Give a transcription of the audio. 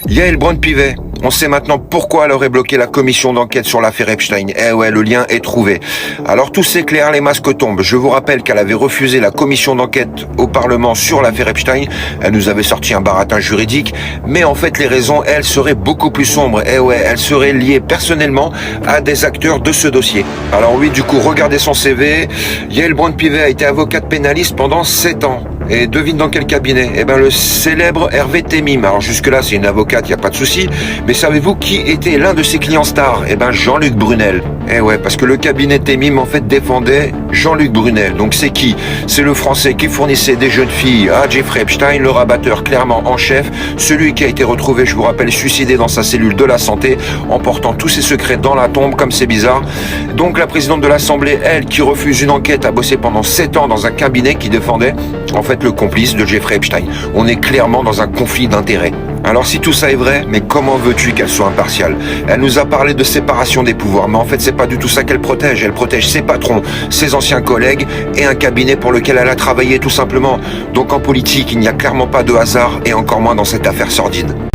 Yael Braun-Pivet. On sait maintenant pourquoi elle aurait bloqué la commission d'enquête sur l'affaire Epstein. Eh ouais, le lien est trouvé. Alors tout s'éclaire, les masques tombent. Je vous rappelle qu'elle avait refusé la commission d'enquête au Parlement sur l'affaire Epstein. Elle nous avait sorti un baratin juridique. Mais en fait, les raisons, elles, seraient beaucoup plus sombres. Eh ouais, elles seraient liées personnellement à des acteurs de ce dossier. Alors oui, du coup, regardez son CV. Yael Braun-Pivet a été avocate pénaliste pendant 7 ans. Et devine dans quel cabinet? Eh ben, le célèbre Hervé Temim. Alors jusque-là, c'est une avocate, il n'y a pas de souci. Mais savez-vous qui était l'un de ses clients stars? Eh ben, Jean-Luc Brunel. Eh ouais, parce que le cabinet Temim, en fait, défendait Jean-Luc Brunel. Donc c'est qui? C'est le Français qui fournissait des jeunes filles à Jeffrey Epstein, le rabatteur clairement en chef, celui qui a été retrouvé, je vous rappelle, suicidé dans sa cellule de la santé, en portant tous ses secrets dans la tombe, comme c'est bizarre. Donc la présidente de l'Assemblée, elle, qui refuse une enquête, a bossé pendant 7 ans dans un cabinet qui défendait, en fait, le complice de Jeffrey Epstein. On est clairement dans un conflit d'intérêts. Alors si tout ça est vrai, mais comment veux-tu qu'elle soit impartiale? Elle nous a parlé de séparation des pouvoirs, mais en fait c'est pas du tout ça qu'elle protège. Elle protège ses patrons, ses anciens collègues et un cabinet pour lequel elle a travaillé tout simplement. Donc en politique, il n'y a clairement pas de hasard et encore moins dans cette affaire sordide.